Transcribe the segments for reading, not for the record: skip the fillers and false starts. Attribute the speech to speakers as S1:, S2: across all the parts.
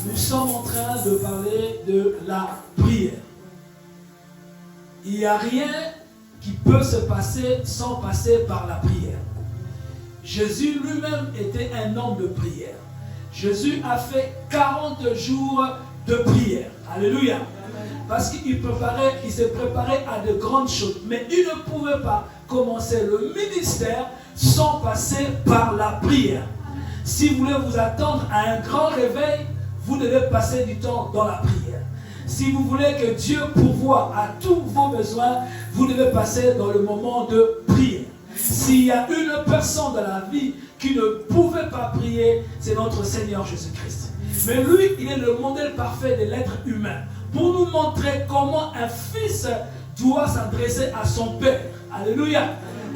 S1: nous sommes en train de parler de la prière. Il n'y a rien qui peut se passer sans passer par la prière. Jésus lui-même était un homme de prière. Jésus a fait 40 jours de prière. Alléluia. Parce qu'il s'est préparé à de grandes choses. Mais il ne pouvait pas commencer le ministère sans passer par la prière. Si vous voulez vous attendre à un grand réveil, vous devez passer du temps dans la prière. Si vous voulez que Dieu pourvoie à tous vos besoins, vous devez passer dans le moment de prière. S'il y a une personne dans la vie qui ne pouvait pas prier, c'est notre Seigneur Jésus-Christ. Mais lui, il est le modèle parfait de l'être humain. Pour nous montrer comment un fils doit s'adresser à son père. Alléluia.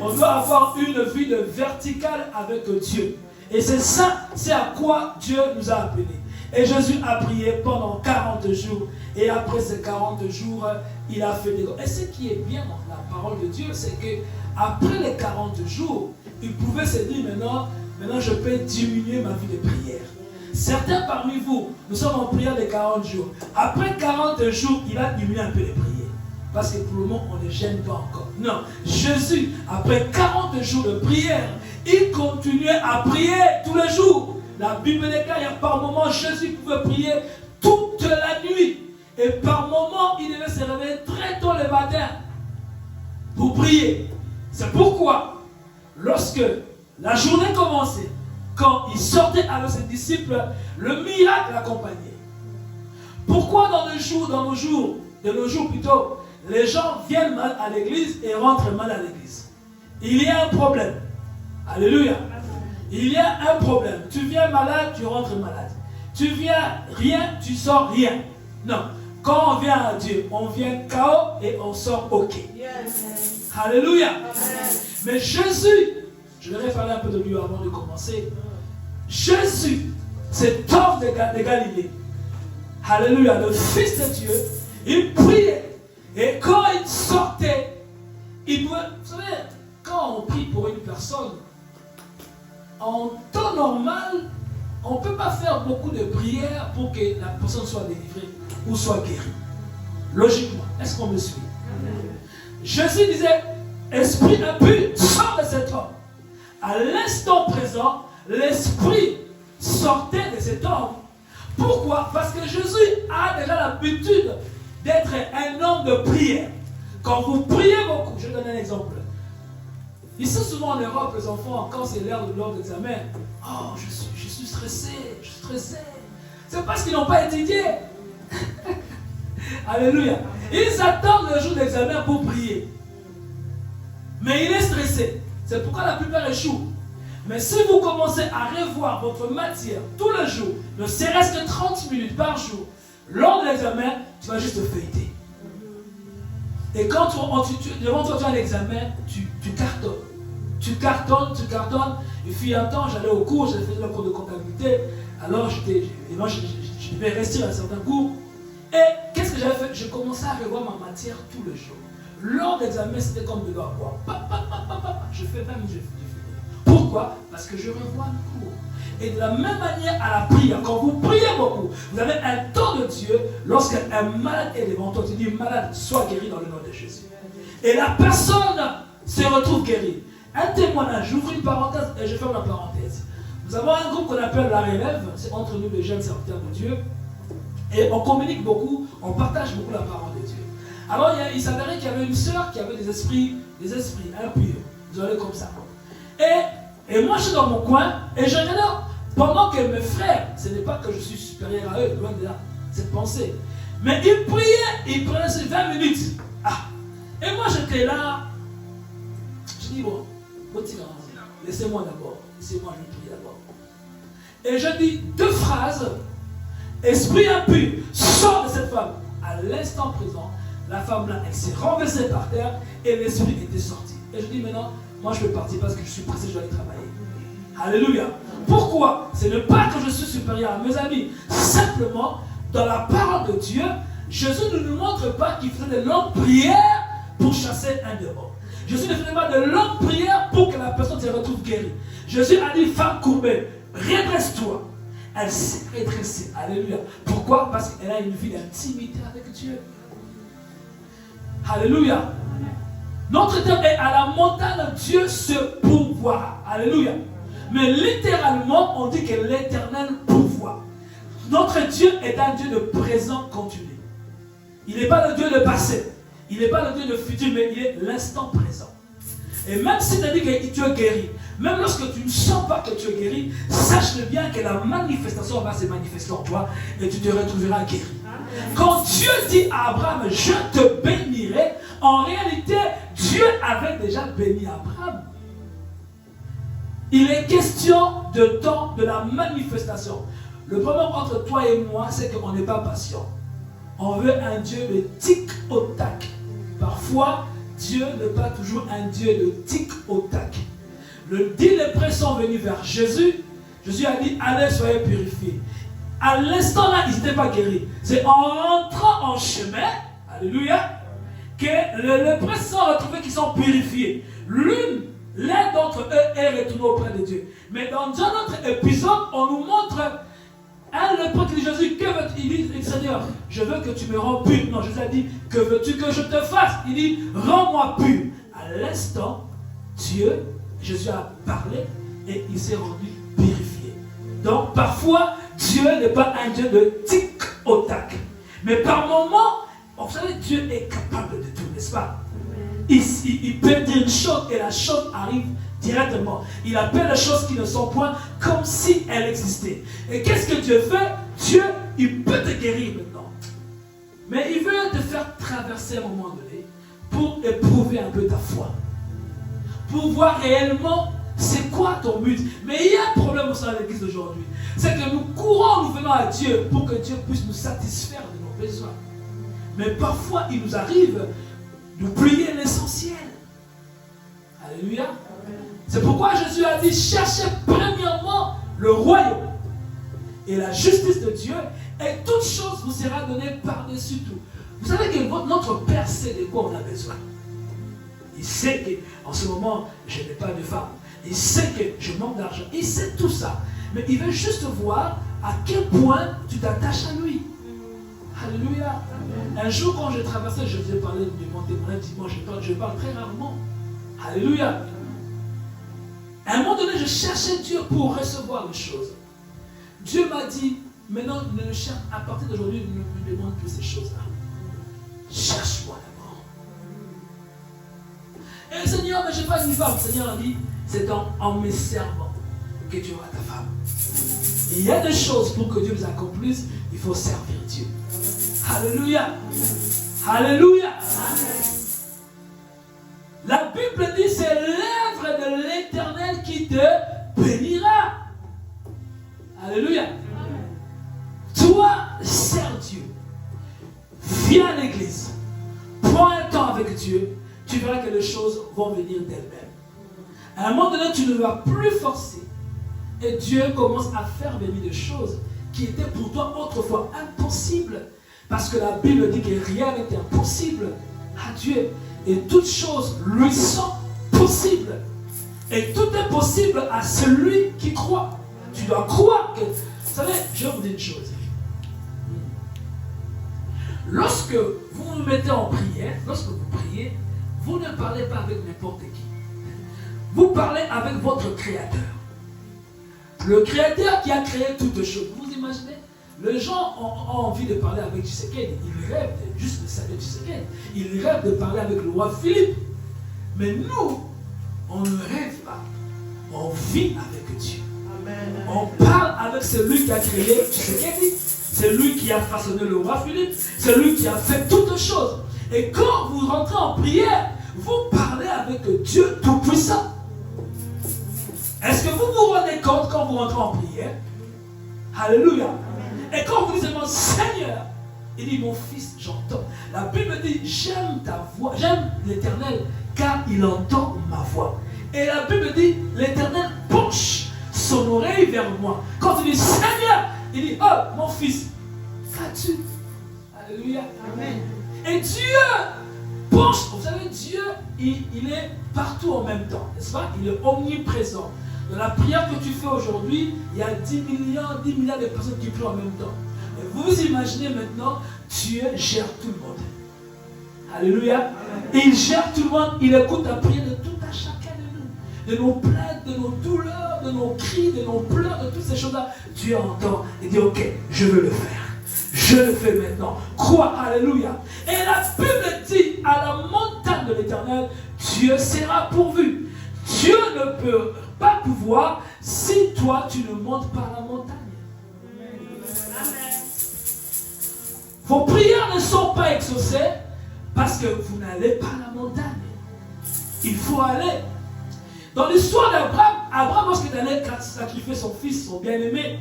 S1: On doit avoir une vie de verticale avec Dieu. Et c'est ça, c'est à quoi Dieu nous a appelés. Et Jésus a prié pendant 40 jours. Et après ces 40 jours, il a fait des... Et ce qui est bien dans la parole de Dieu, c'est que après les 40 jours, il pouvait se dire maintenant je peux diminuer ma vie de prière. Certains parmi vous, nous sommes en prière de 40 jours. Après 40 jours, il a diminué un peu les prières. Parce que pour le moment, on ne gêne pas encore. Non, Jésus, après 40 jours de prière, il continuait à prier tous les jours. La Bible déclare, par moment, Jésus pouvait prier toute la nuit. Et par moment, il devait se réveiller très tôt le matin pour prier. C'est pourquoi, lorsque la journée commençait, quand il sortait avec ses disciples, le miracle l'accompagnait. Pourquoi de nos jours plutôt, les gens viennent mal à l'église et rentrent mal à l'église? Il y a un problème. Alléluia. Il y a un problème. Tu viens malade, tu rentres malade. Tu viens rien, tu sors rien. Non. Quand on vient à Dieu, on vient KO et on sort OK. Yes. Alléluia. Yes. Mais Jésus, je vais parler un peu de lui avant de commencer. Jésus, cet homme de Galilée, alléluia, le Fils de Dieu, il priait. Et quand il sortait, il pouvait, vous savez, quand on prie pour une personne, en temps normal, on ne peut pas faire beaucoup de prières pour que la personne soit délivrée ou soit guérie. Logiquement, est-ce qu'on me suit? Jésus disait, esprit impur, sors de cet homme. À l'instant présent, l'esprit sortait de cet homme. Pourquoi? Parce que Jésus a déjà l'habitude d'être un homme de prière. Quand vous priez beaucoup, je donne un exemple. Ici, souvent en Europe, les enfants, quand c'est l'heure d'examen, oh, je suis stressé, je suis stressé. C'est parce qu'ils n'ont pas étudié. Alléluia. Ils attendent le jour d'examen pour prier. Mais il est stressé. C'est pourquoi la plupart échouent. Mais si vous commencez à revoir votre matière tous les jours, ne serait-ce que 30 minutes par jour, lors de l'examen, tu vas juste feuilleter. Et quand devant toi tu as l'examen, tu cartonnes. Tu cartonnes. Et puis un temps, j'allais au cours, j'avais fait le cours de comptabilité. Alors je devais rester à un certain cours. Et qu'est-ce que j'avais fait? Je commençais à revoir ma matière tous les jours. Lors de l'examen, c'était comme de l'eau à boire. Je fais 20 minutes. Pourquoi? Parce que je revois le cours. Et de la même manière à la prière, quand vous priez beaucoup, vous avez un temps de Dieu. Lorsqu'un malade est devant toi, tu dis malade, sois guéri dans le nom de Jésus. Et la personne se retrouve guérie. Un témoignage, j'ouvre une parenthèse et je ferme la parenthèse. Nous avons un groupe qu'on appelle la relève, c'est entre nous les jeunes serviteurs de Dieu. Et on communique beaucoup, on partage beaucoup la parole de Dieu. Alors il s'avérait qu'il y avait une sœur qui avait des esprits impurs. Vous allez comme ça. Et moi je suis dans mon coin et je regarde pendant que mes frères, ce n'est pas que je suis supérieur à eux, loin de là, cette pensée. Mais ils priaient, ils prenaient ces 20 minutes. Et moi j'étais là, je dis bon, laissez-moi d'abord, laissez-moi je prie d'abord. Et je dis 2 phrases, esprit impur, sors de cette femme. À l'instant présent, la femme là, elle s'est renversée par terre et l'esprit était sorti. Et je dis maintenant, moi je vais partir parce que je suis pressé, je dois aller travailler. Alléluia. Pourquoi? Ce n'est pas que je suis supérieur à mes amis. Simplement, dans la parole de Dieu, Jésus ne nous montre pas qu'il faisait de longues prières pour chasser un démon. Jésus ne faisait pas de longues prières pour que la personne se retrouve guérie. Jésus a dit, femme courbée, redresse-toi. Elle s'est redressée. Alléluia. Pourquoi? Parce qu'elle a une vie d'intimité avec Dieu. Alléluia. Notre terme est à la montagne, Dieu se pourvoira. Alléluia. Mais littéralement, on dit que l'Éternel pourvoit. Notre Dieu est un Dieu de présent continu. Il n'est pas le Dieu de passé. Il n'est pas le Dieu de futur, mais il est l'instant présent. Et même si tu as dit que tu es guéri, même lorsque tu ne sens pas que tu es guéri, sache-le bien que la manifestation va se manifester en toi et tu te retrouveras guéri. Quand Dieu dit à Abraham, je te bénirai, en réalité, Dieu avait déjà béni Abraham. Il est question de temps de la manifestation. Le problème entre toi et moi, c'est qu'on n'est pas patient. On veut un Dieu de tic au tac. Parfois, Dieu n'est pas toujours un Dieu de tic au tac. Le 10 lépreux sont venus vers Jésus. Jésus a dit, allez, soyez purifiés. À l'instant là, ils n'étaient pas guéris. C'est en rentrant en chemin, alléluia, que les lépreux se sont retrouvés qu'ils sont purifiés. L'un d'entre eux est retourné auprès de Dieu. Mais dans un autre épisode, on nous montre un lépreux qui dit, Jésus, que veux-tu? Il dit, Seigneur, je veux que tu me rends pur. Non, Jésus a dit, que veux-tu que je te fasse? Il dit, rends-moi pur. À l'instant, Jésus a parlé et il s'est rendu purifié. Donc, parfois, Dieu n'est pas un Dieu de tic au tac. Mais par moments, vous savez, Dieu est capable de tout, n'est-ce pas? Il peut dire une chose et la chose arrive directement. Il appelle les choses qui ne sont point comme si elles existaient. Et qu'est-ce que Dieu fait? Dieu, il peut te guérir maintenant. Mais il veut te faire traverser à un moment donné pour éprouver un peu ta foi. Pour voir réellement c'est quoi ton but. Mais il y a un problème au sein de l'église d'aujourd'hui. C'est que nous courons, nous venons à Dieu pour que Dieu puisse nous satisfaire de nos besoins. Mais parfois, il nous arrive d'oublier l'essentiel. Alléluia. C'est pourquoi Jésus a dit, cherchez premièrement le royaume et la justice de Dieu, et toute chose vous sera donnée par-dessus tout. Vous savez que notre Père sait de quoi on a besoin. Il sait qu'en ce moment, je n'ai pas de femme. Il sait que je manque d'argent. Il sait tout ça. Mais il veut juste voir à quel point tu t'attaches à lui. Alléluia. Un jour, quand je traversais, je vous ai parlé de mon témoignage dimanche, je parle très rarement. Alléluia. À un moment donné, je cherchais Dieu pour recevoir les choses. Dieu m'a dit, maintenant, ne cherche, à partir d'aujourd'hui, ne me demande plus ces choses-là. Cherche-moi d'abord. Et Seigneur, mais je n'ai pas une femme. Le Seigneur a dit, c'est en me servant que tu auras ta femme. Et il y a des choses pour que Dieu les accomplisse, il faut servir Dieu. Alléluia. Alléluia. La Bible dit, c'est l'œuvre de l'Éternel qui te bénira. Alléluia. Toi, sers Dieu. Viens à l'église. Prends un temps avec Dieu. Tu verras que les choses vont venir d'elles-mêmes. À un moment donné, tu ne vas plus forcer. Et Dieu commence à faire venir des choses qui étaient pour toi autrefois impossibles. Parce que la Bible dit que rien n'est impossible à Dieu. Et toutes choses lui sont possibles. Et tout est possible à celui qui croit. Tu dois croire que... Vous savez, je vais vous dire une chose. Lorsque vous vous mettez en prière, lorsque vous priez, vous ne parlez pas avec n'importe qui. Vous parlez avec votre Créateur. Le Créateur qui a créé toutes choses. Vous vous imaginez? Les gens ont envie de parler avec Tshisekedi. Ils rêvent juste de saluer Tshisekedi. Ils rêvent de parler avec le roi Philippe. Mais nous, on ne rêve pas. On vit avec Dieu. Amen. On parle avec celui qui a créé Tshisekedi. C'est lui qui a façonné le roi Philippe. C'est lui qui a fait toutes choses. Et quand vous rentrez en prière, vous parlez avec Dieu Tout-Puissant. Est-ce que vous vous rendez compte quand vous rentrez en prière? Alléluia. Et quand vous dites seulement Seigneur, il dit mon fils, j'entends. La Bible dit j'aime ta voix, j'aime l'Éternel car il entend ma voix. Et la Bible dit l'Éternel penche son oreille vers moi. Quand il dit Seigneur, il dit oh mon fils, qu'as-tu? Alléluia. Amen. Et Dieu penche, vous savez, Dieu, il est partout en même temps, n'est-ce pas? Il est omniprésent. Dans la prière que tu fais aujourd'hui, il y a 10 milliards de personnes qui prient en même temps. Et vous imaginez maintenant, Dieu gère tout le monde. Alléluia. Et il gère tout le monde, il écoute la prière de tout à chacun de nous. De nos plaintes, de nos douleurs, de nos cris, de nos pleurs, de toutes ces choses-là. Dieu entend et dit, ok, je veux le faire. Je le fais maintenant. Crois, alléluia. Et la Bible dit, à la montagne de l'Éternel, Dieu sera pourvu. Dieu ne peut pas pouvoir si toi tu ne montes pas la montagne. Amen. Vos prières ne sont pas exaucées parce que vous n'allez pas à la montagne. Il faut aller. Dans l'histoire d'Abraham, Abraham, lorsqu'il allait sacrifier son fils, son bien-aimé,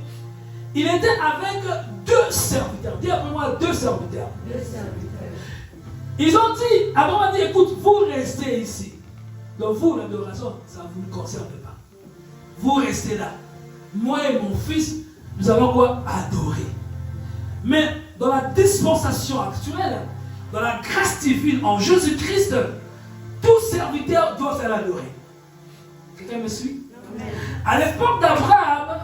S1: il était avec 2 serviteurs. Dis après moi 2 serviteurs. Ils ont dit, Abraham a dit, écoute, vous restez ici. Donc vous, l'adoration, ça ne vous concerne pas. Vous restez là. Moi et mon fils, nous allons quoi? Adorer. Mais dans la dispensation actuelle, dans la grâce divine en Jésus-Christ, tout serviteur doit faire l'adorer. Quelqu'un me suit? Amen. À l'époque d'Abraham,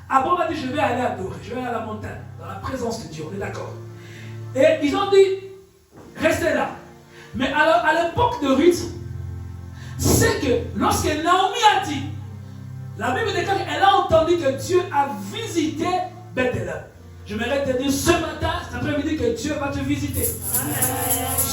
S1: Abraham a dit, je vais aller adorer, je vais aller à la montagne, dans la présence de Dieu, on est d'accord. Et ils ont dit, restez là. Mais alors, à l'époque de Ruth, c'est que lorsque Naomi a dit, la Bible déclare qu'elle a entendu que Dieu a visité Bethléem. J'aimerais te dire ce matin, cet après-midi, que Dieu va te visiter. Amen.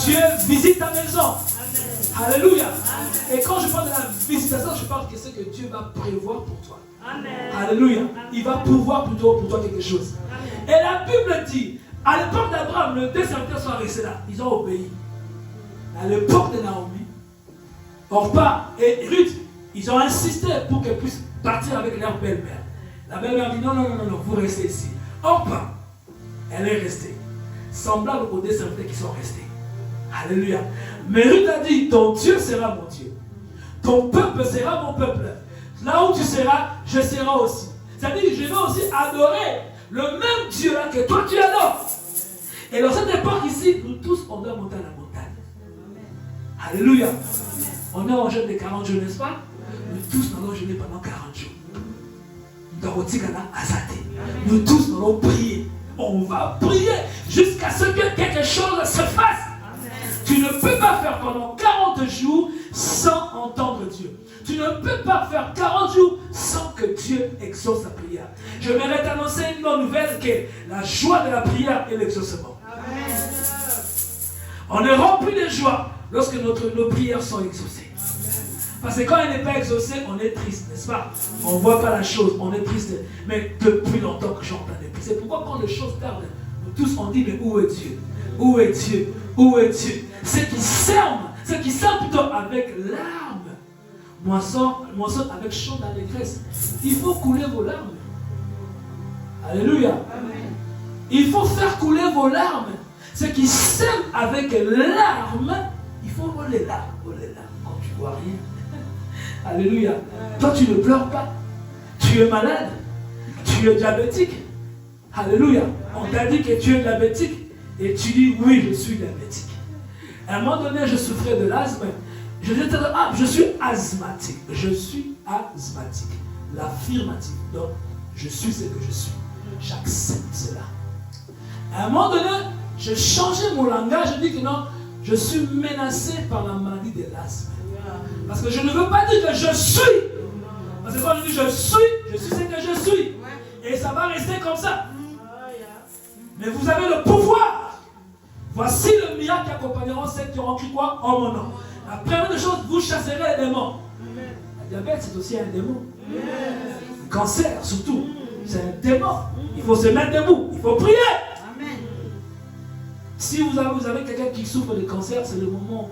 S1: Dieu visite ta maison. Amen. Alléluia. Amen. Et quand je parle de la visitation, je parle que c'est que Dieu va prévoir pour toi. Amen. Alléluia. Amen. Il va pouvoir plutôt pour toi quelque chose. Amen. Et la Bible dit, à l'époque d'Abraham, les 2 serviteurs sont restés là. Ils ont obéi. À l'époque de Naomi, Orpa et Ruth, ils ont insisté pour qu'elles puissent partir avec leur belle-mère. La belle-mère dit non, vous restez ici. Orpa, elle est restée. Semblable aux 2 serviteurs qui sont restés. Alléluia. Mais Ruth a dit, ton Dieu sera mon Dieu. Ton peuple sera mon peuple. Là où tu seras, je serai aussi. C'est-à-dire, je vais aussi adorer le même Dieu là que toi tu adores. Et dans cette époque ici, nous tous, on doit monter à la montagne. Alléluia. On est en jeûne de 40 jours, n'est-ce pas? Nous tous, nous allons jeûner pendant 40 jours. Nous tous, nous allons prier. On va prier jusqu'à ce que quelque chose se fasse. Amen. Tu ne peux pas faire pendant 40 jours sans entendre Dieu. Tu ne peux pas faire 40 jours sans que Dieu exauce ta prière. Je vais t'annoncer une bonne nouvelle, que la joie de la prière est l'exaucement. Amen. On est rempli de joie lorsque nos prières sont exaucées. Parce que quand elle n'est pas exaucée, on est triste, n'est-ce pas? On ne voit pas la chose, on est triste. Mais depuis longtemps que j'entendais. C'est pourquoi quand les choses tardent, nous tous on dit, mais où est Dieu? Où est Dieu? Où est Dieu? Ceux qui sèment plutôt avec larmes, moissonnent avec chant d'allégresse. Il faut couler vos larmes. Alléluia. Amen. Il faut faire couler vos larmes. Ceux qui sèment avec larmes, il faut voir les larmes. Quand tu vois rien. Alléluia. Toi, tu ne pleures pas. Tu es malade. Tu es diabétique. Alléluia. On t'a dit que tu es diabétique. Et tu dis, oui, je suis diabétique. À un moment donné, je souffrais de l'asthme. Je disais, je suis asthmatique. Je suis asthmatique. L'affirmative. Donc, je suis ce que je suis. J'accepte cela. À un moment donné, j'ai changé mon langage. Je dis que non, je suis menacé par la maladie de l'asthme. Parce que je ne veux pas dire que je suis. Parce que quand je dis je suis ce que je suis. Et ça va rester comme ça. Mais vous avez le pouvoir. Voici le miracle qui accompagneront ceux qui auront cru quoi? En mon nom. La première des choses, vous chasserez les démons. Le diabète, c'est aussi un démon. Le cancer, surtout, c'est un démon. Il faut se mettre debout. Il faut prier. Si vous avez quelqu'un qui souffre de cancer, c'est le moment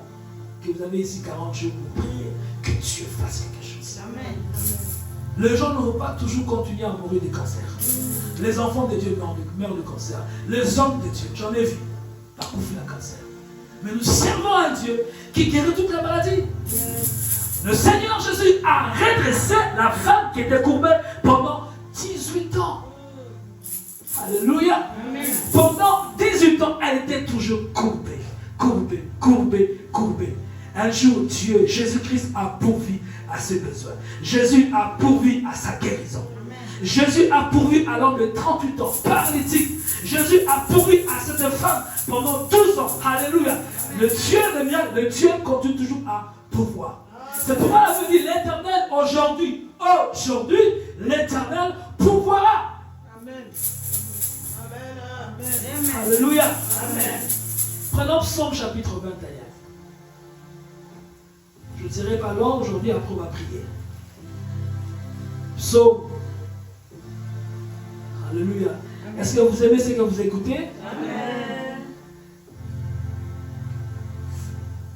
S1: que vous avez ici 40 jours pour prier, que Dieu fasse quelque chose. Amen. Les gens ne vont pas toujours continuer à mourir de cancer. Les enfants de Dieu meurent de cancer. Les hommes de Dieu, j'en ai vu, accoucher la cancer. Mais nous servons un Dieu qui guérit toute la maladie. Le Seigneur Jésus a redressé la femme qui était courbée pendant 18 ans. Alléluia. Amen. Pendant 18 ans, elle était toujours courbée. Un jour, Dieu, Jésus-Christ a pourvu à ses besoins. Jésus a pourvu à sa guérison. Jésus a pourvu à l'homme de 38 ans, paralytique. Jésus a pourvu à cette femme pendant 12 ans. Alléluia. Le Dieu de miracles, le Dieu continue toujours à pouvoir. C'est pourquoi la Bible dit l'Éternel aujourd'hui, l'Éternel pourvoira.
S2: Amen. Amen.
S1: Alléluia. Amen. Prenons Psaume chapitre 21. Je ne dirai pas long aujourd'hui après ma prière. Psaume. Alléluia. Est-ce que vous aimez ce que vous écoutez?
S2: Amen.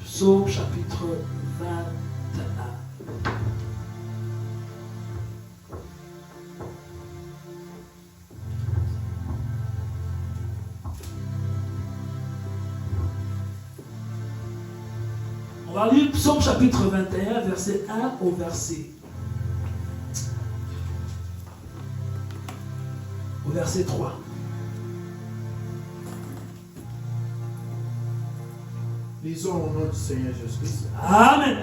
S1: Psaume chapitre 21. On va lire Psaume chapitre 21, verset 1 au verset 3.
S3: Lisons au nom du Seigneur Jésus-Christ.
S1: Amen.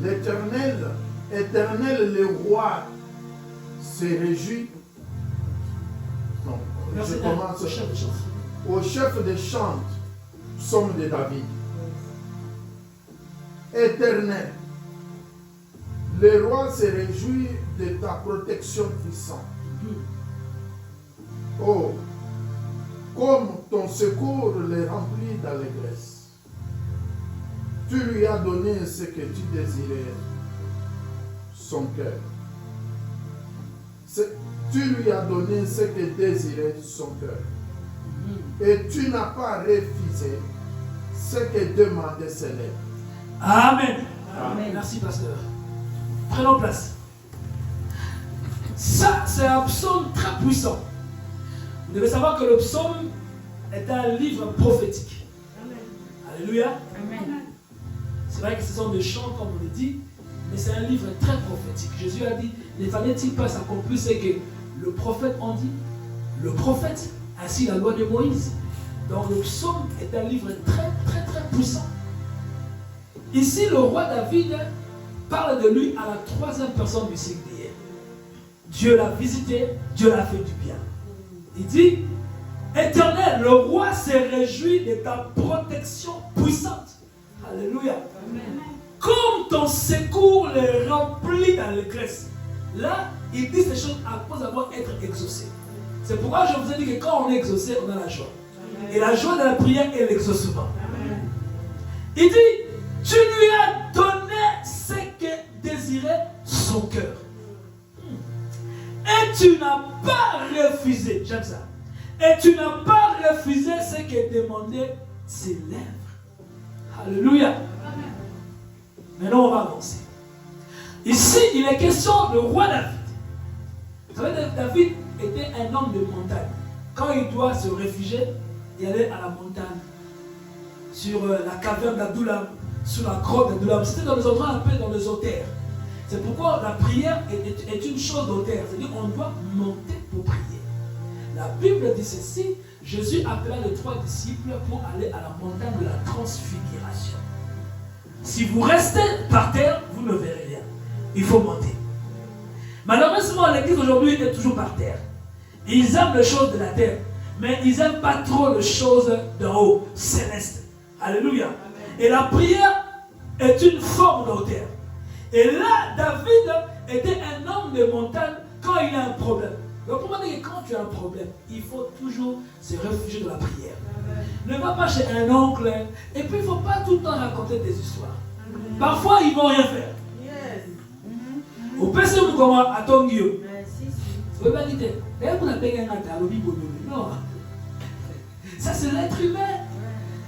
S3: L'Éternel, éternel le roi, se réjouit. Non,
S1: Verset
S3: je
S1: 1,
S3: commence
S1: au chef de chant.
S3: au chef des chants, psaume de David. Éternel, le roi se réjouit de ta protection puissante. Oh, comme ton secours les remplit d'allégresse. Tu lui as donné ce que tu désirais, son cœur. Tu lui as donné ce que désirait son cœur. Et tu n'as pas refusé ce que demandait ses lèvres.
S1: Amen.
S2: Amen.
S1: Merci, pasteur. Prenons place. Ça, c'est un psaume très puissant. Vous devez savoir que le psaume est un livre prophétique.
S2: Amen.
S1: Alléluia.
S2: Amen.
S1: C'est vrai que ce sont des chants, comme on le dit, mais c'est un livre très prophétique. Jésus a dit, ne fallait-il pas s'accomplir ce que le prophète en dit? Le prophète, ainsi la loi de Moïse. Donc le psaume est un livre très, très, très puissant. Ici, le roi David parle de lui à la troisième personne du singulier. Dieu l'a visité, Dieu l'a fait du bien. Il dit, Éternel, le roi s'est réjoui de ta protection puissante. Alléluia.
S2: Amen.
S1: Comme ton secours les remplit d'allégresse. Là, il dit ces choses après avoir été exaucé. C'est pourquoi je vous ai dit que quand on est exaucé, on a la joie. Et la joie de la prière est l'exaucement. Il dit, tu lui as donné ce que désirait son cœur. Et tu n'as pas refusé, j'aime ça. Et tu n'as pas refusé ce que demandaient ses lèvres. Alléluia. Maintenant, on va avancer. Ici, il est question du roi David. Vous savez, David était un homme de montagne. Quand il doit se réfugier, il allait à la montagne, sur la caverne d'Adullam, sur la grotte d'Adullam. C'était dans les endroits un peu dans les hauteurs. C'est pourquoi la prière est une chose d'auteur. C'est-à-dire qu'on doit monter pour prier. La Bible dit ceci, Jésus appela les 3 disciples pour aller à la montagne de la transfiguration. Si vous restez par terre, vous ne verrez rien. Il faut monter. Malheureusement, l'église aujourd'hui est toujours par terre. Ils aiment les choses de la terre, mais ils n'aiment pas trop les choses d'en haut, célestes. Alléluia. Amen. Et la prière est une forme d'auteur. Et là, David était un homme de montagne quand il a un problème. Donc, comment dire que quand tu as un problème, il faut toujours se réfugier de la prière. Amen. Ne va pas chez un oncle, et puis il ne faut pas tout le temps raconter des histoires. Amen. Parfois, ils ne vont rien faire. Au PC, vous commencez à Tongio. Vous pouvez pas dire, non. Ça, c'est l'être humain.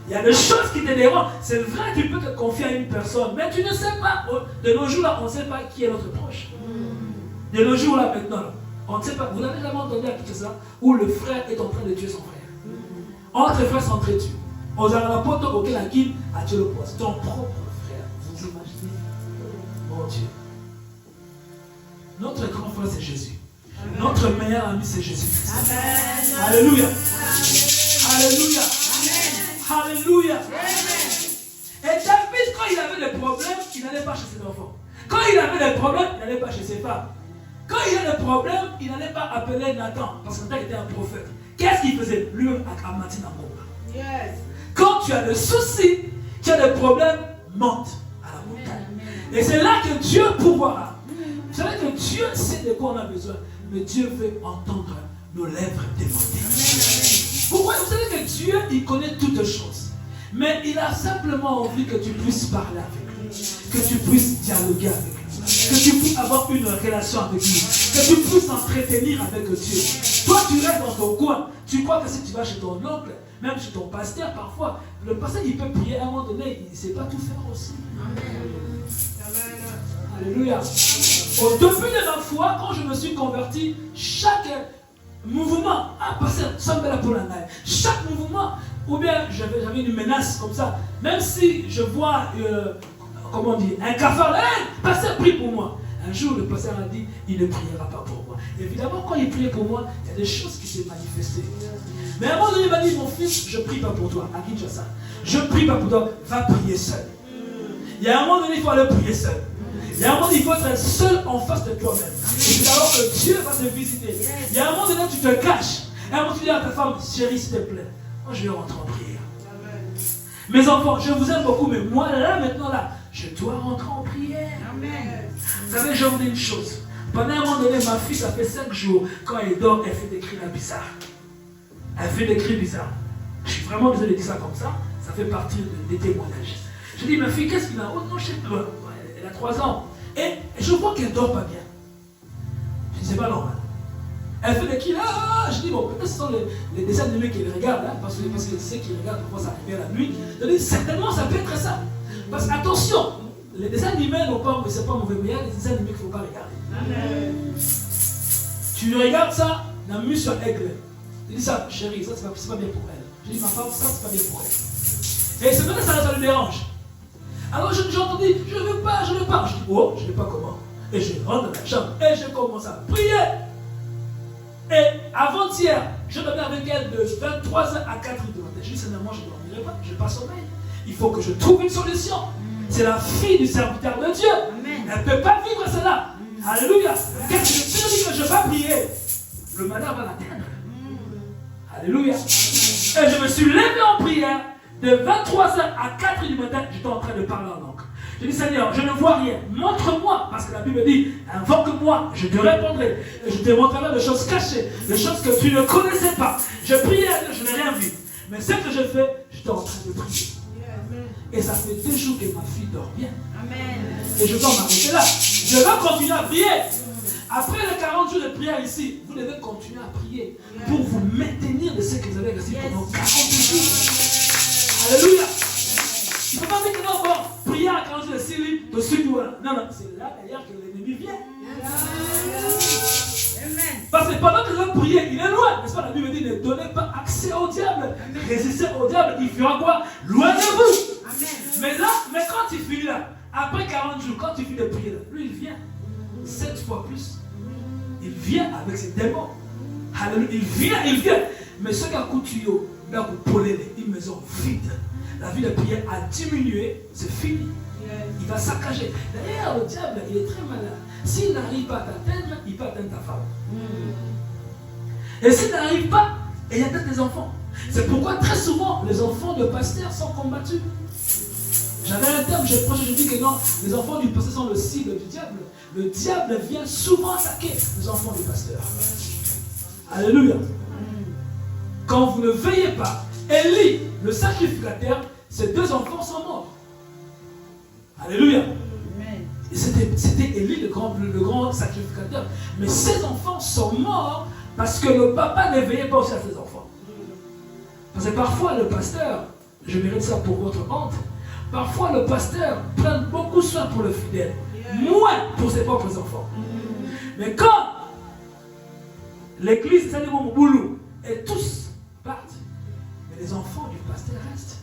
S1: Il y a des choses qui te dérangent. C'est vrai, tu peux te confier à une personne, mais tu ne sais pas. De nos jours, là, on ne sait pas qui est notre proche. De nos jours, là, maintenant, là, on ne sait pas. Vous n'avez jamais entendu à ça où le frère est en train de tuer son frère. Entre frères s'entretuent. On a la porte auquel la guide a tué le poste. Ton propre frère. Vous imaginez? Mon Dieu. Notre grand frère, c'est Jésus. Amen. Notre meilleur ami, c'est Jésus-Christ. Alléluia. Alléluia. Alléluia. Et David, quand il avait des problèmes, il n'allait pas chez ses enfants. Quand il avait des problèmes, il n'allait pas chez ses femmes. Quand il a des problèmes, il n'allait pas appeler Nathan, parce que Nathan était un prophète. Qu'est-ce qu'il faisait? Lui-même à Martin en
S2: Yes.
S1: Quand tu as des soucis, tu as des problèmes, monte à la montagne. Et c'est là que Dieu pourvoira. Vous savez que Dieu sait de quoi on a besoin, mais Dieu veut entendre nos lèvres demander. Pourquoi? Vous savez que Dieu, il connaît toutes choses. Mais il a simplement envie que tu puisses parler avec lui, que tu puisses dialoguer avec lui, que tu puisses avoir une relation avec lui, que tu puisses t'entretenir avec Dieu. Toi, tu restes dans ton coin. Tu crois que si tu vas chez ton oncle, même chez ton pasteur, parfois, le pasteur, il peut prier à un moment donné, il ne sait pas tout faire aussi. Alléluia. Au début de ma foi, quand je me suis converti, chaque mouvement, chaque mouvement, ou bien j'avais une menace comme ça, même si je vois, comment dire, un cafard, hey, pasteur, prie pour moi. Un jour, le pasteur a dit, il ne priera pas pour moi. Évidemment, quand il priait pour moi, il y a des choses qui s'est manifestées. Mais à un moment donné, il m'a dit, mon fils, je ne prie pas pour toi, à Kinshasa. Je ne prie pas pour toi, va prier seul. Il y a un moment donné, il faut aller prier seul. Il y a un moment donné, il faut être seul en face de toi-même. Et c'est alors que Dieu va te visiter. Il y a un moment donné, tu te caches. Et à un moment, tu dis à ta femme, chérie, s'il te plaît, moi je vais rentrer en prière. Mes enfants, je vous aime beaucoup, mais moi là, maintenant là, je dois rentrer en prière.
S2: Amen.
S1: Vous savez, je vous dis une chose. Pendant un moment donné, ma fille, ça fait 5 jours, quand elle dort, elle fait des cris là bizarres. Elle fait des cris bizarres. Je suis vraiment désolé de dire ça comme ça. Ça fait partie des témoignages. Je dis, ma fille, qu'est-ce qu'il a? Oh non, je sais pas. Elle a 3 ans. Et je vois qu'elle ne dort pas bien. Je dis, c'est pas normal. Elle fait des cris là. Je dis, bon, peut-être ce sont les dessins animés qu'elle regarde, hein, parce que tu sais qu'ils regardent parfois ça arrive la nuit. Je dis, certainement, ça peut être ça. Parce que, attention, les dessins animés n'ont pas, c'est pas mauvais, mais il y a des dessins animés qu'il ne faut pas regarder. Amen. Tu regardes ça, la mue sur aigle. Je dis ça, chérie, ça c'est pas bien pour elle. Je dis, ma femme, ça c'est pas bien pour elle. Et c'est vrai que ça le dérange. Alors j'ai entendu, je ne veux pas. Je dis, oh, je ne veux pas comment. Et je rentre dans la chambre et je commence à prier. Et avant-hier, je dormais avec elle de 23h à 4h du matin. Je dis, sincèrement, je ne dormirai pas, je n'ai pas sommeil. Il faut que je trouve une solution. C'est la fille du serviteur de Dieu. Amen. Elle ne peut pas vivre cela. Alléluia. Qu'est-ce que je te dis que je vais prier? Le malheur va l'atteindre. Alléluia. Et je me suis levé en prière de 23h à 4h du matin. J'étais en train de parler en langue. Je dis, Seigneur, je ne vois rien. Montre-moi. Parce que la Bible dit, invoque-moi, je te répondrai. Et je te montrerai des choses cachées, des choses que tu ne connaissais pas. Je priais à Dieu, je n'ai rien vu. Mais ce que je fais, j'étais en train de prier. Et ça fait 2 jours que ma fille dort bien. Amen. Et je dois m'arrêter là. Je vais continuer à prier. Après les 40 jours de prière ici, vous devez continuer à prier pour vous maintenir de ce que vous avez reçu pendant 40 jours. Alléluia. Il ne faut pas dire que non, bon, prier à 40 jours de Syrie, de suite, voilà. Non, c'est là d'ailleurs que l'ennemi vient. Amen. Parce que pendant que vous allez prier, il est loin. N'est-ce pas? La Bible dit, ne donnez pas accès au diable. Résistez au diable, il fera quoi? Loin de vous. Amen. Mais quand il finit là, après 40 jours, quand il finit de prier là, lui il vient 7 fois plus. Il vient avec ses démons. Alléluia. Il vient. Mais ce qui a coûté, là, vous polez une maison vide. La vie de prière a diminué, c'est fini. Il va saccager. D'ailleurs, le diable, il est très malin. S'il n'arrive pas à t'atteindre, il peut atteindre ta femme. Et s'il n'arrive pas, il atteint tes enfants. C'est pourquoi très souvent, les enfants de pasteurs sont combattus. J'avais un terme, je dis que non, les enfants du pasteur sont le cible du diable. Le diable vient souvent attaquer les enfants du pasteur. Alléluia. Quand vous ne veillez pas, Élie, le sacrificateur, ses 2 enfants sont morts. Alléluia. C'était Élie, le grand sacrificateur. Mais ses enfants sont morts parce que le papa ne veillait pas aussi à ses enfants. Parce que parfois le pasteur, je mérite ça pour votre honte, parfois le pasteur prend beaucoup soin pour le fidèle, moins pour ses propres enfants. Mais quand l'église s'allume au boulot et tous partent, mais les enfants du pasteur restent.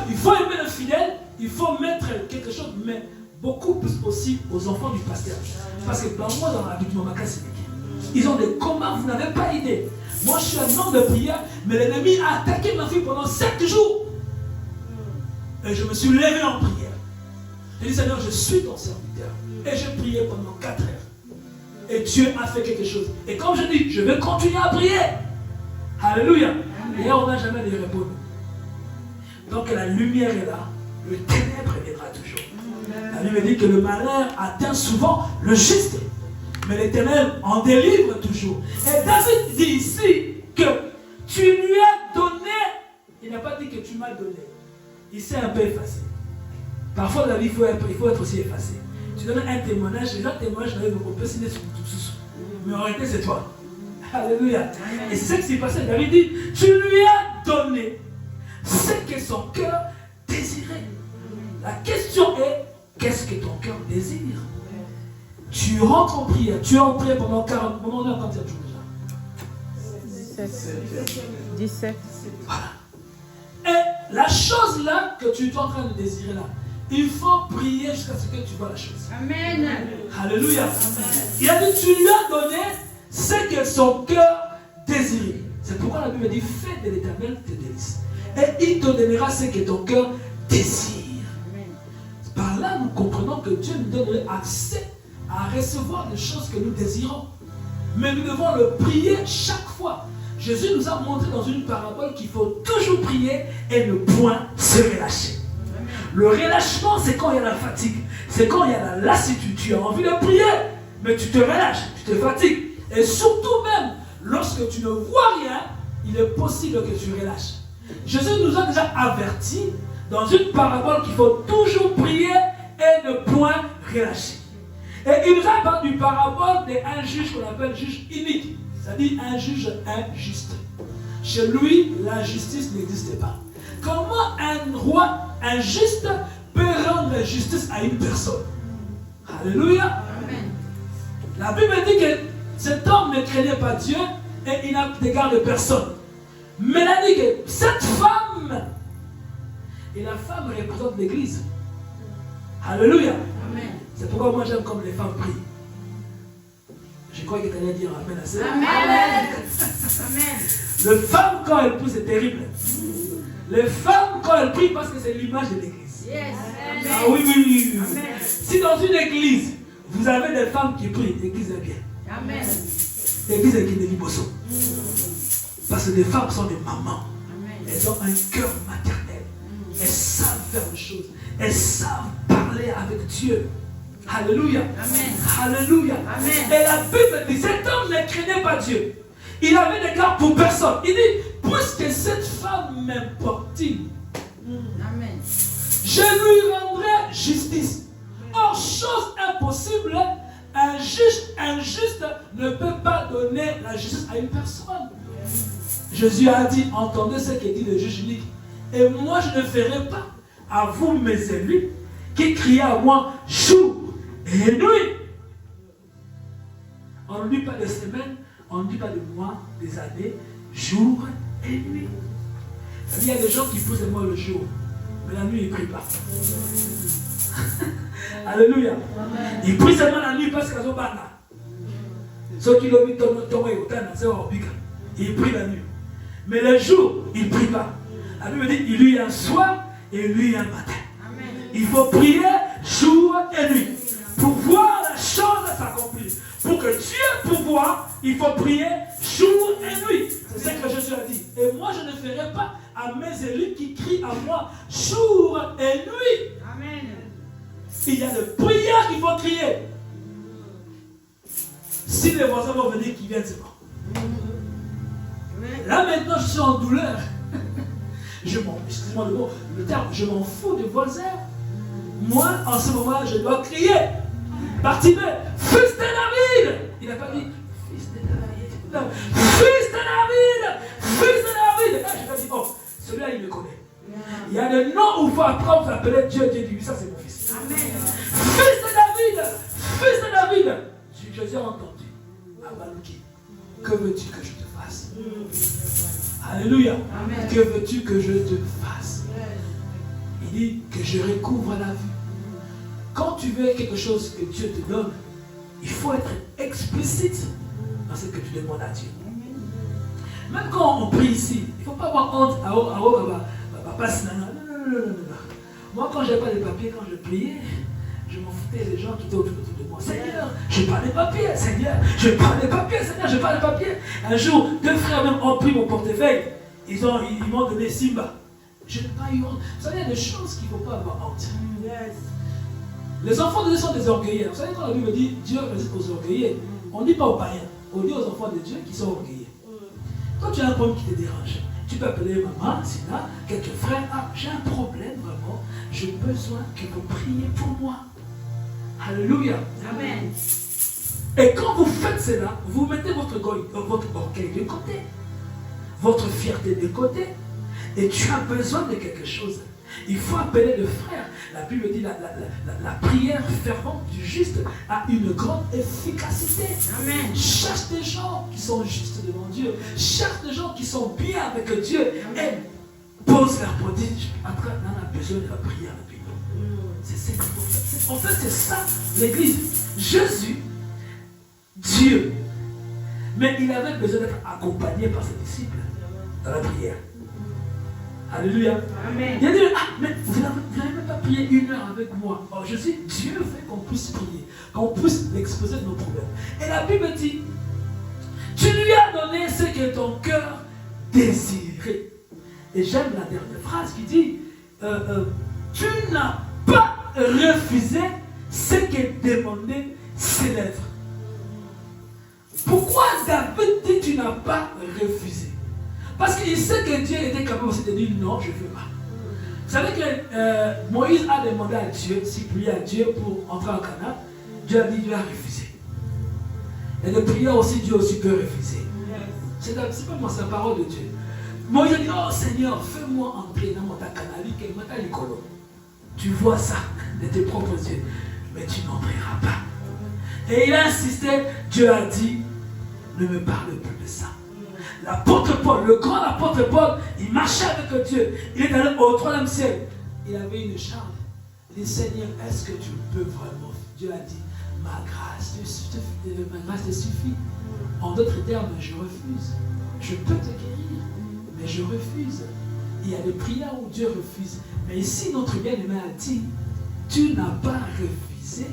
S1: Il faut aimer le fidèle, il faut mettre quelque chose, mais beaucoup plus aussi aux enfants du pasteur. Parce que dans moi, dans l'habitement Makassi, ils ont des combats, vous n'avez pas idée. Moi, je suis un homme de prière, mais l'ennemi a attaqué ma fille pendant 7 jours. Et je me suis levé en prière. J'ai dit, Seigneur, je suis ton serviteur. Et j'ai prié pendant 4 heures. Et Dieu a fait quelque chose. Et comme je dis, je vais continuer à prier. Alléluia. Et on n'a jamais de repos. Donc la lumière est là, le ténèbre viendra toujours. La Bible dit que le malheur atteint souvent le juste, mais les ténèbres en délivrent toujours. Et David dit ici que tu lui as donné, il n'a pas dit que tu m'as donné. Il s'est un peu effacé. Parfois dans la vie, il faut être aussi effacé. Tu donnes un témoignage, les gens témoignent, on peut signer sur tout. Mais en réalité, c'est toi. Alléluia. Et c'est ce qui s'est passé. David dit, tu lui as donné ce que son cœur désirait. La question est, qu'est-ce que ton cœur désire? Tu rentres en prière. Tu es en prière pendant 40 jours déjà.
S2: 17.
S1: Voilà. Et la chose là que tu es en train de désirer là, il faut prier jusqu'à ce que tu vois la chose.
S2: Amen.
S1: Alléluia. Il a dit, tu lui as donné ce que son cœur désirait. C'est pourquoi la Bible dit, fais de l'Éternel tes délices. Et il te donnera ce que ton cœur désire. Par là, nous comprenons que Dieu nous donnerait accès à recevoir les choses que nous désirons. Mais nous devons le prier chaque fois. Jésus nous a montré dans une parabole qu'il faut toujours prier et ne point se relâcher. Le relâchement, c'est quand il y a la fatigue. C'est quand il y a la lassitude. Tu as envie de prier, mais tu te relâches, tu te fatigues. Et surtout même, lorsque tu ne vois rien, il est possible que tu relâches. Jésus nous a déjà avertis dans une parabole qu'il faut toujours prier et ne point relâcher. Et il nous a parlé d'une parabole d'un juge qu'on appelle juge inique, c'est-à-dire un juge injuste. Chez lui, la justice n'existe pas. Comment un roi injuste peut rendre justice à une personne? Alléluia. Amen. La Bible dit que cet homme ne craignait pas Dieu et il n'a d'égard de personne. Mais il a dit que cette femme, et la femme représente l'Église. Alléluia. Amen. C'est pourquoi moi j'aime comme les femmes prient. Je crois que tu allais dire Amen à ça.
S2: Amen. Amen.
S1: Les femmes, quand elles prient, c'est terrible. Les femmes, quand elles prient, parce que c'est l'image de l'Église.
S2: Yes.
S1: Ah oui, oui, oui.
S2: Amen.
S1: Si dans une église, vous avez des femmes qui prient, l'église est bien.
S2: Amen.
S1: L'église est qui bosso. Parce que les femmes sont des mamans.
S2: Amen.
S1: Elles ont un cœur maternel. Elles savent faire des choses. Elles savent parler avec Dieu. Alléluia.
S2: Amen.
S1: Alléluia.
S2: Amen.
S1: Et la Bible dit, cet homme ne craignait pas Dieu. Il avait des gardes pour personne. Il dit, puisque cette femme m'importune,
S2: Amen.
S1: je lui rendrai justice. Or, chose impossible, un juge injuste ne peut pas donner la justice à une personne. Jésus a dit, entendez ce que dit le juge unique. Et moi, je ne ferai pas à vous, mes élus, qui criez à moi jour et nuit. On ne dit pas de semaines, on ne dit pas de mois, des années, jour et nuit. Il y a des gens qui prient seulement le jour, mais la nuit, ils ne prient pas. Alléluia. Ils prient seulement la nuit parce qu'ils ont bana. Ceux qui l'ont mis ils prient la nuit. Mais le jour, ils ne prient pas. La Bible dit, il y a un soir et lui un matin. Il faut prier jour et nuit pour voir la chose s'accomplir. Pour que Dieu puisse voir, il faut prier jour et nuit. C'est ce que Jésus a dit. Et moi, je ne ferai pas à mes élus qui crient à moi jour et nuit.
S2: Amen.
S1: Il y a des prières qu'il faut crier. Si les voisins vont venir, qu'ils viennent, c'est bon. Là maintenant, je suis en douleur. Excusez-moi le terme, je m'en fous des voisins. Moi, en ce moment, je dois crier. Bartimée, fils de David. Il n'a pas dit fils de David. Non, fils de David. Fils de David. Et je vais dire, oh, celui-là, il me connaît. Il y a des noms où il faut apprendre à appeler Dieu. Dieu dit, ça c'est mon fils.
S2: Amen.
S1: Fils de David. Fils de David. Je t'ai entendu. Abalouki. Que veux-tu que je te fasse? Alléluia. Amen. Que veux-tu que je te fasse? Il dit que je recouvre la vue. Quand tu veux quelque chose que Dieu te donne, il faut être explicite dans ce que tu demandes à Dieu. Même quand on prie ici, il ne faut pas avoir honte à passer. Non. Moi, quand je n'avais pas les papiers, quand je priais, je m'en foutais des gens qui étaient autour de moi. Seigneur, je n'ai pas les papiers. Seigneur, je n'ai pas les papiers. Seigneur, je n'ai pas les papiers. Un jour, 2 frères même ont pris mon portefeuille. Ils m'ont donné Simba. Je n'ai pas eu honte. Vous savez, il y a des choses qu'il ne faut pas avoir honte.
S2: Yes.
S1: Les enfants de Dieu sont des orgueilleux. Vous savez, quand la Bible dit Dieu résiste aux orgueilleux, on ne dit pas aux païens, on dit aux enfants de Dieu qui sont orgueilleux. Quand tu as un problème qui te dérange, tu peux appeler maman, Sina, quelques frères. Ah, j'ai un problème vraiment. J'ai besoin que vous priez pour moi. Alléluia.
S2: Amen.
S1: Et quand vous faites cela, vous mettez votre orgueil de côté, votre fierté de côté, et tu as besoin de quelque chose. Il faut appeler le frère. La Bible dit la prière fervente du juste a une grande efficacité.
S2: Amen.
S1: Cherche des gens qui sont justes devant Dieu. Cherche des gens qui sont bien avec Dieu.
S2: Amen.
S1: Et pose leur prodige. Après, on a besoin de la prière avec nous. C'est ce qu'il faut faire. En fait, c'est ça l'église. Jésus, Dieu. Mais il avait besoin d'être accompagné par ses disciples dans la prière. Alléluia.
S2: Amen.
S1: Il a dit, ah, mais vous n'avez même pas prié 1 heure avec moi. Alors je dis, Dieu veut qu'on puisse prier, qu'on puisse l'exposer de nos problèmes. Et la Bible dit, tu lui as donné ce que ton cœur désirait. Et j'aime la dernière phrase qui dit, tu n'as pas refusé ce que demandaient ses lèvres. Pourquoi David dit, tu n'as pas refusé? Parce qu'il sait que Dieu était capable aussi de dire non, je ne veux pas. Vous savez que Moïse a demandé à Dieu, s'il priait à Dieu pour entrer en Canaan, Dieu a dit, Dieu a refusé. Et de prier aussi, Dieu aussi peut refuser. C'est pas moi, c'est la parole de Dieu. Moïse a dit, oh Seigneur, fais-moi entrer dans mon Canaan, quel matin l'écolo. Tu vois ça de tes propres yeux, mais tu n'entreras pas. Et il a insisté, Dieu a dit, ne me parle plus de ça. L'apôtre Paul, le grand apôtre Paul, il marchait avec Dieu. Il est allé au 3e ciel. Il avait une charge. Il dit, Seigneur, est-ce que tu peux vraiment? Dieu a dit, ma grâce te suffit. En d'autres termes, je refuse. Je peux te guérir, mais je refuse. Il y a des prières où Dieu refuse. Mais ici, notre bien-aimé a dit, tu n'as pas refusé.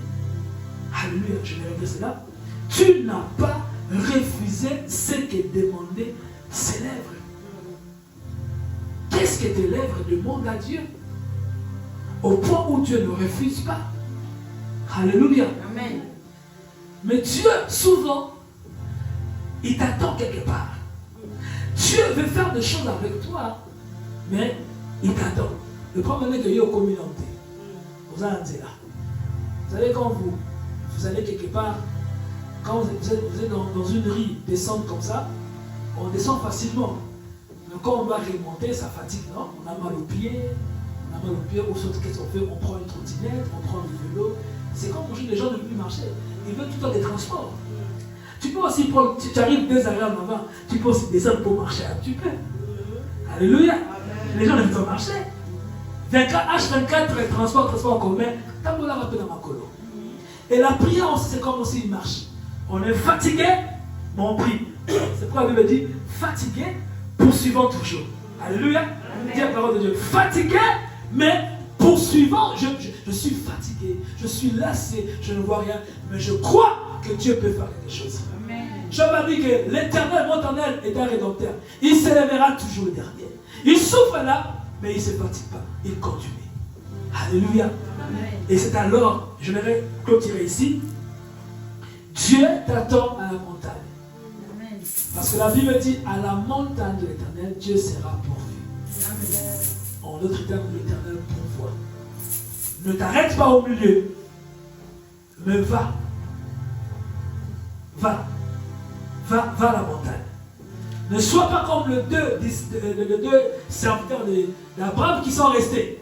S1: Alléluia, je vais redire cela. Tu n'as pas refusé ce que demandaient ses lèvres. Qu'est-ce que tes lèvres demandent à Dieu? Au point où Dieu ne refuse pas. Alléluia.
S2: Amen.
S1: Mais Dieu, souvent, il t'attend quelque part. Dieu veut faire des choses avec toi, mais il t'attend. Le problème est qu'il y a une communauté. Vous allez là. Vous savez, quand vous allez quelque part, quand vous êtes dans une rue, descendre comme ça, on descend facilement. Mais quand on doit remonter, ça fatigue, non? On a mal aux pieds, ou soit qu'est-ce qu'on fait? On prend une trottinette, on prend le vélo. C'est comme aujourd'hui, les gens ne veulent plus marcher. Ils veulent tout le temps des transports. Tu peux aussi prendre, tu arrives 2 arrêts en avant, tu peux aussi descendre pour marcher un petit peu. Alléluia. Les gens ne veulent pas marcher. H24, transport en commun, tambola va dans ma colo. Et la prière aussi, c'est comme aussi une marche. On est fatigué, mais on prie. C'est pourquoi la Bible dit, fatigué, poursuivant toujours. Alléluia. Dis la parole de Dieu. Fatigué, mais poursuivant. Je suis fatigué, je suis lassé, je ne vois rien, mais je crois que Dieu peut faire quelque chose.
S2: Amen.
S1: Job a dit que l'Éternel, mon Éternel, est un rédempteur. Il s'élèvera toujours le dernier. Il souffre là, mais il ne se fatigue pas. Il continue. Alléluia.
S2: Amen.
S1: Et c'est alors, je vais clôturer ici. Dieu t'attend à la montagne.
S2: Amen.
S1: Parce que la Bible dit, à la montagne de l'Éternel, Dieu sera pourvu.
S2: Amen.
S1: En d'autres termes, l'Éternel pourvoit. Ne t'arrête pas au milieu, mais va. Va à la montagne. Ne sois pas comme les deux serviteurs d'Abraham qui sont restés.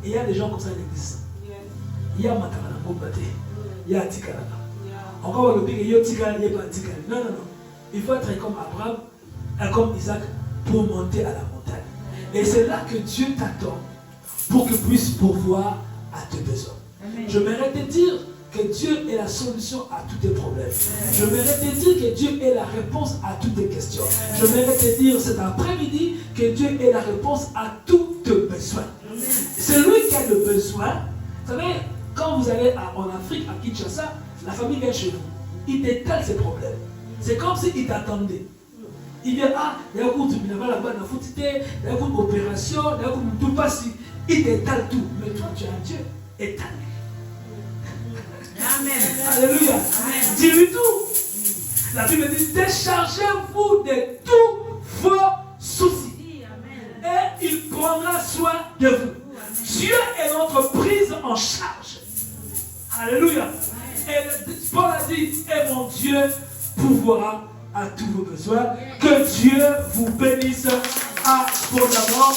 S1: Et il y a des gens comme ça à l'église. Il y a Matamana Bombate, il y a Tikalana. Encore le pire, il y a Tikalana, il n'y a pas Tikalana. Non. Il faut être comme Abraham, comme Isaac, pour monter à la montagne. Et c'est là que Dieu t'attend pour qu'il puisse pourvoir à tes besoins.
S2: Amen.
S1: Je m'aimerais te dire que Dieu est la solution à tous tes problèmes. Je m'aimerais te dire que Dieu est la réponse à toutes tes questions. Je m'aimerais te dire cet après-midi que Dieu est la réponse à tous tes besoins. Ce celui qui a le besoin, vous savez, quand vous allez en Afrique, à Kinshasa, la famille vient chez vous. Il détale ses problèmes. C'est comme s'il t'attendait. Il vient, il y a un coup de là-bas, il y a un coup d'opération, il y a un coup de tout passe. Il détale tout. Mais toi, tu es un Dieu étalé.
S2: Amen.
S1: Alléluia. Dis-lui tout. La Bible dit, déchargez-vous de tous vos soucis. Et il prendra soin de vous. Dieu est notre prise en charge. Alléluia. Et Paul a dit, et mon Dieu pourvoira à tous vos besoins. Que Dieu vous bénisse abondamment.